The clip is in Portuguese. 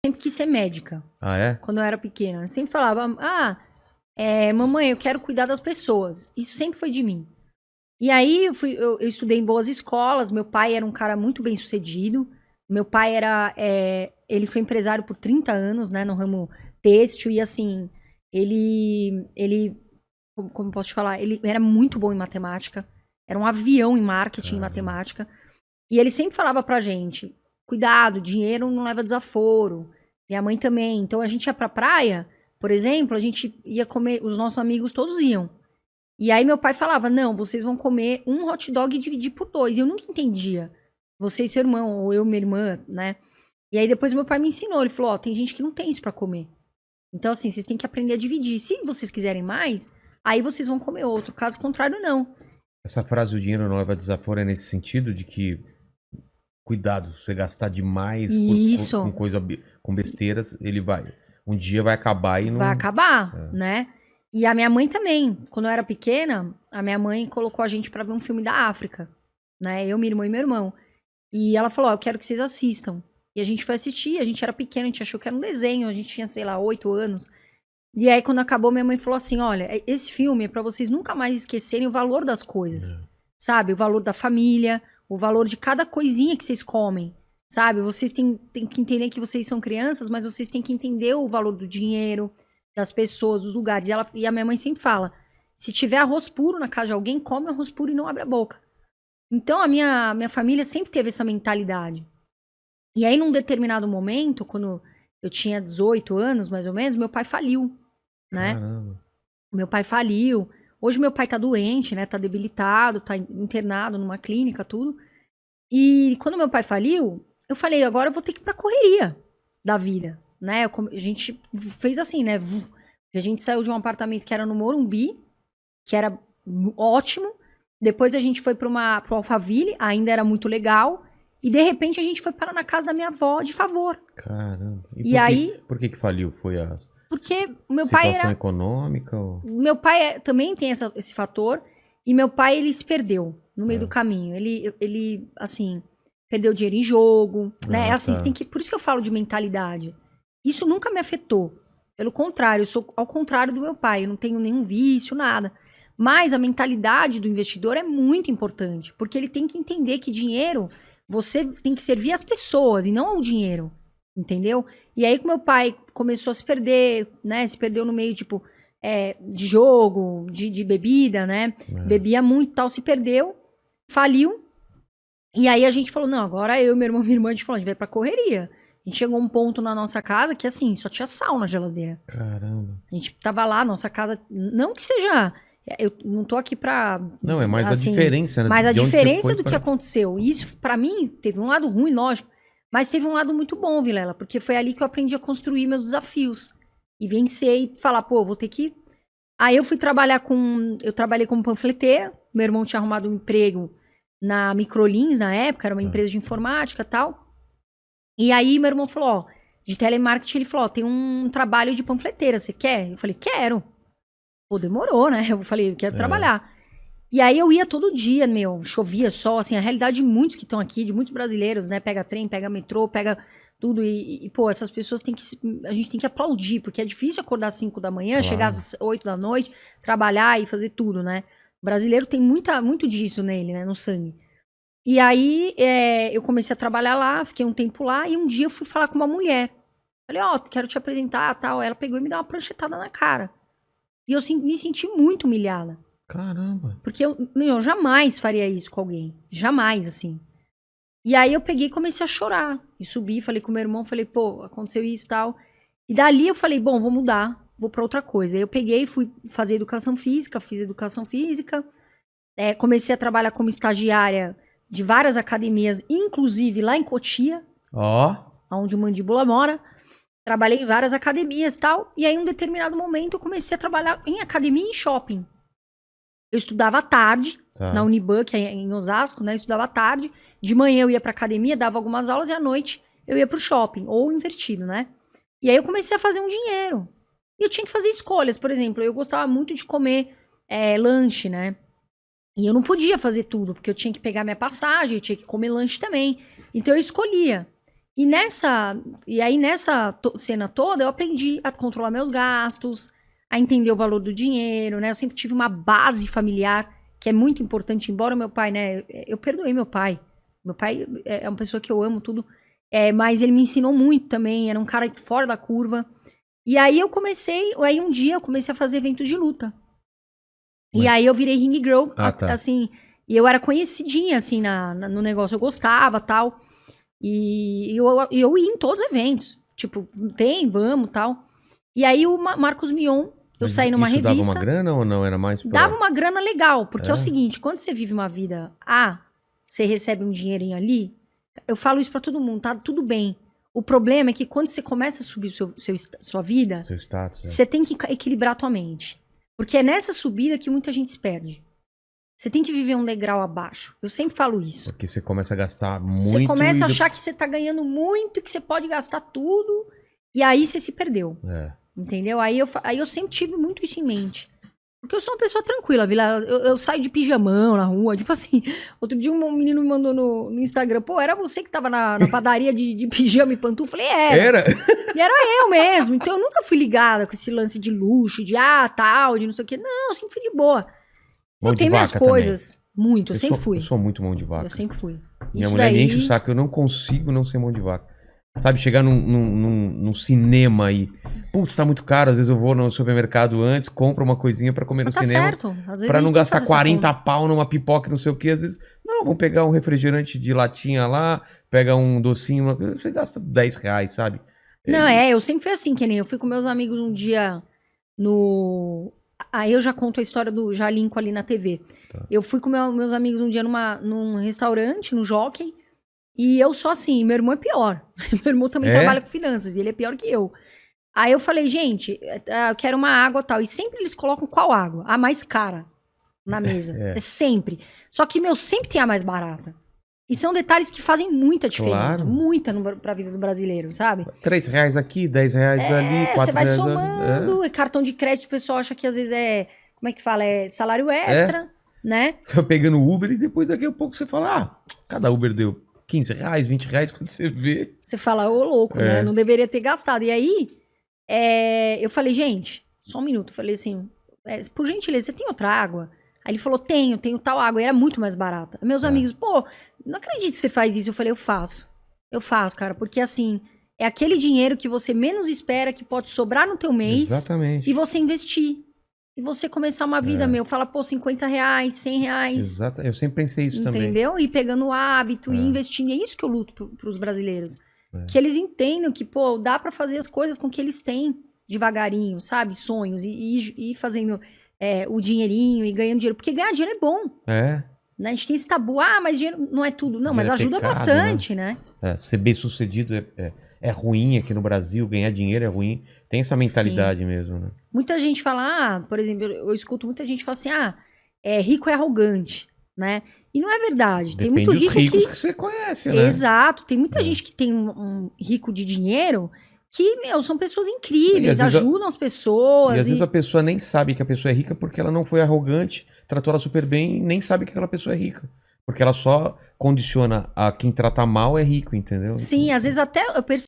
sempre quis ser médica. Ah, é? Quando eu era pequena. Eu sempre falava, mamãe, eu quero cuidar das pessoas. Isso sempre foi de mim. E aí eu estudei em boas escolas. Meu pai era um cara muito bem sucedido. Meu pai ele foi empresário por 30 anos, né, no ramo têxtil. E assim, ele como posso te falar? Ele era muito bom em matemática. Era um avião em marketing e matemática. E ele sempre falava pra gente, cuidado, dinheiro não leva desaforo. Minha mãe também. Então a gente ia pra praia, por exemplo, a gente ia comer, os nossos amigos todos iam. E aí meu pai falava, não, vocês vão comer um hot dog e dividir por 2. E eu nunca entendia. Você e seu irmão, ou eu e minha irmã, né? E aí depois meu pai me ensinou, ele falou, tem gente que não tem isso pra comer. Então assim, vocês têm que aprender a dividir. Se vocês quiserem mais, aí vocês vão comer outro. Caso contrário, não. Essa frase, o dinheiro não leva desaforo, é nesse sentido de que, cuidado, você gastar demais com besteiras, um dia vai acabar e não... Vai acabar, né? E a minha mãe também. Quando eu era pequena, a minha mãe colocou a gente pra ver um filme da África, né? Eu, minha irmã e meu irmão. E ela falou, eu quero que vocês assistam. E a gente foi assistir, a gente era pequeno, a gente achou que era um desenho, a gente tinha, sei lá, 8 anos. E aí, quando acabou, minha mãe falou assim, olha, esse filme é pra vocês nunca mais esquecerem o valor das coisas, sabe? O valor da família, o valor de cada coisinha que vocês comem, sabe? Vocês têm que entender que vocês são crianças, mas vocês têm que entender o valor do dinheiro, das pessoas, dos lugares. E a minha mãe sempre fala, se tiver arroz puro na casa de alguém, come arroz puro e não abre a boca. Então, a minha família sempre teve essa mentalidade. E aí, num determinado momento, quando eu tinha 18 anos, mais ou menos, meu pai faliu, né? Caramba. Meu pai faliu. Hoje meu pai tá doente, né? Tá debilitado, tá internado numa clínica, tudo. E quando meu pai faliu, eu falei, agora eu vou ter que ir pra correria da vida, né? A gente fez assim, né? A gente saiu de um apartamento que era no Morumbi, que era ótimo. Depois a gente foi pro Alphaville, ainda era muito legal. E de repente a gente foi parar na casa da minha avó de favor. Caramba. E aí... Por que faliu? Foi a Porque o meu pai situação econômica? Ou... Meu pai também tem esse fator. E meu pai, ele se perdeu no meio do caminho. Ele, assim, perdeu dinheiro em jogo, né? Assim, você tem que... Por isso que eu falo de mentalidade. Isso nunca me afetou. Pelo contrário, eu sou ao contrário do meu pai. Eu não tenho nenhum vício, nada. Mas a mentalidade do investidor é muito importante. Porque ele tem que entender que dinheiro... Você tem que servir as pessoas e não ao dinheiro. Entendeu? E aí que meu pai começou a se perder, né? Se perdeu no meio, tipo, de jogo, de bebida, né? Bebia muito e tal, se perdeu, faliu. E aí a gente falou, não, agora eu, meu irmão e minha irmã, a gente falou, a gente vai pra correria. A gente chegou a um ponto na nossa casa que, assim, só tinha sal na geladeira. Caramba. A gente tava lá, nossa casa, não que seja... Eu não tô aqui pra... Não, é mais assim, a diferença, né? Mas a diferença do que aconteceu. E isso, pra mim, teve um lado ruim, lógico. Mas teve um lado muito bom, Vilela, porque foi ali que eu aprendi a construir meus desafios. E vencer e falar, pô, vou ter que... Aí eu fui trabalhar eu trabalhei como panfleteira. Meu irmão tinha arrumado um emprego na Microlins, na época, era uma empresa de informática e tal. E aí meu irmão falou, ó, de telemarketing, ele falou, ó, tem um trabalho de panfleteira, você quer? Eu falei, quero. Pô, demorou, né? Eu falei, eu quero trabalhar. E aí eu ia todo dia, chovia sol, assim, a realidade de muitos que estão aqui, de muitos brasileiros, né? Pega trem, pega metrô, pega tudo pô, essas pessoas a gente tem que aplaudir, porque é difícil acordar às 5 da manhã, chegar às 8 da noite, trabalhar e fazer tudo, né? O brasileiro tem muito disso nele, né? No sangue. E aí eu comecei a trabalhar lá, fiquei um tempo lá, e um dia eu fui falar com uma mulher. Falei, ó, quero te apresentar, tal. Ela pegou e me deu uma pranchetada na cara. E eu me senti muito humilhada. Caramba. Porque eu jamais faria isso com alguém. Jamais, assim. E aí eu peguei e comecei a chorar. E subi, falei com meu irmão, falei, pô, aconteceu isso e tal. E dali eu falei, bom, vou mudar, vou pra outra coisa. Aí eu peguei e fui fazer educação física, fiz educação física. Comecei a trabalhar como estagiária de várias academias, inclusive lá em Cotia. Ó. Onde o Mandíbula mora. Trabalhei em várias academias e tal. E aí, em um determinado momento, eu comecei a trabalhar em academia e em shopping. Eu estudava à tarde, na Uniban, que é em Osasco, né? Eu estudava à tarde. De manhã eu ia pra academia, dava algumas aulas. E à noite eu ia pro shopping. Ou invertido, né? E aí eu comecei a fazer um dinheiro. E eu tinha que fazer escolhas. Por exemplo, eu gostava muito de comer lanche, né? E eu não podia fazer tudo, porque eu tinha que pegar minha passagem, eu tinha que comer lanche também. Então eu escolhia. E aí nessa cena toda eu aprendi a controlar meus gastos, a entender o valor do dinheiro, né? Eu sempre tive uma base familiar que é muito importante, embora o meu pai, né? Eu perdoei meu pai. Meu pai é uma pessoa que eu amo tudo, mas ele me ensinou muito também, era um cara fora da curva. E aí aí um dia eu comecei a fazer evento de luta. E aí eu virei ring girl, assim, e eu era conhecidinha, assim, no negócio, eu gostava, tal. E eu ia em todos os eventos. Tipo, vamos, tal. E aí o Marcos Mion, eu saí numa revista. Dava uma grana ou não? Era mais Dava uma grana legal, porque é o seguinte, quando você vive uma vida você recebe um dinheirinho ali, eu falo isso pra todo mundo, tá? Tudo bem. O problema é que quando você começa a subir sua vida, seu status, você tem que equilibrar a tua mente. Porque é nessa subida que muita gente se perde. Você tem que viver um degrau abaixo. Eu sempre falo isso. Porque você começa a gastar muito. Você começa a achar que você tá ganhando muito, que você pode gastar tudo, e aí você se perdeu. Entendeu? Aí eu sempre tive muito isso em mente. Porque eu sou uma pessoa tranquila, Vila. Eu saio de pijamão na rua. Tipo assim, outro dia um menino me mandou no Instagram, pô, era você que tava na padaria de pijama e pantufa? Eu falei, era. E era eu mesmo. Então eu nunca fui ligada com esse lance de luxo, de tal, de não sei o quê. Não, eu sempre fui de boa. Eu tenho minhas coisas. Também. Muito, eu sempre fui. Eu sou muito mão de vaca. Eu sempre fui. Minha mulher me enche o saco, eu não consigo não ser mão de vaca. Sabe, chegar num cinema e... Putz, tá muito caro. Às vezes eu vou no supermercado antes, compro uma coisinha pra comer no cinema. Certo. Às vezes pra não gastar 40 pau numa pipoca, não sei o que. Às vezes, não, vamos pegar um refrigerante de latinha lá, pega um docinho, você gasta 10 reais, sabe? Não, eu sempre fui assim, que nem eu fui com meus amigos um dia Aí eu já conto a história já linko ali na TV. Tá. Eu fui com meus amigos um dia num restaurante, no Jockey, e eu sou assim, meu irmão é pior. Meu irmão também trabalha com finanças, e ele é pior que eu. Aí eu falei, gente, eu quero uma água e tal. E sempre eles colocam qual água? A mais cara na mesa. É sempre. Só que, sempre tem a mais barata. E são detalhes que fazem muita diferença. Claro. Muita pra vida do brasileiro, sabe? 3 reais aqui, 10 reais ali, 4 reais ali. Você vai somando. Cartão de crédito, o pessoal acha que às vezes como é que fala? É salário extra, né? Você vai pegando Uber e depois daqui a pouco você fala, cada Uber deu 15 reais, 20 reais, quando você vê. Você fala, ô louco, né? Não deveria ter gastado. E aí, eu falei, gente, só um minuto. Eu falei assim, por gentileza, você tem outra água? Aí ele falou, tenho tal água. E era muito mais barata. Meus amigos, pô, não acredito que você faz isso. Eu falei, eu faço. Eu faço, cara. Porque assim, é aquele dinheiro que você menos espera, que pode sobrar no teu mês. Exatamente. E você investir. E você começar uma vida, fala, pô, 50 reais, 100 reais. Exato, eu sempre pensei isso também. Entendeu? E pegando o hábito e investindo. É isso que eu luto pros brasileiros. Que eles entendam que, pô, dá pra fazer as coisas com que eles têm devagarinho, sabe? Sonhos. E ir fazendo o dinheirinho e ganhando dinheiro. Porque ganhar dinheiro é bom. Né? A gente tem esse tabu. Mas dinheiro não é tudo. Não, mas ajuda bastante, né? Ser bem sucedido é ruim aqui no Brasil. Ganhar dinheiro é ruim. Tem essa mentalidade mesmo, né? Muita gente fala, por exemplo, eu escuto muita gente falar assim, rico é arrogante, né? E não é verdade. Depende tem muito rico dos ricos que você conhece, né? Exato. Tem muita gente que tem um rico de dinheiro que, são pessoas incríveis, ajudam as pessoas. E às vezes a pessoa nem sabe que a pessoa é rica porque ela não foi arrogante, tratou ela super bem e nem sabe que aquela pessoa é rica. Porque ela só condiciona a quem trata mal é rico, entendeu? Sim, às vezes até eu percebo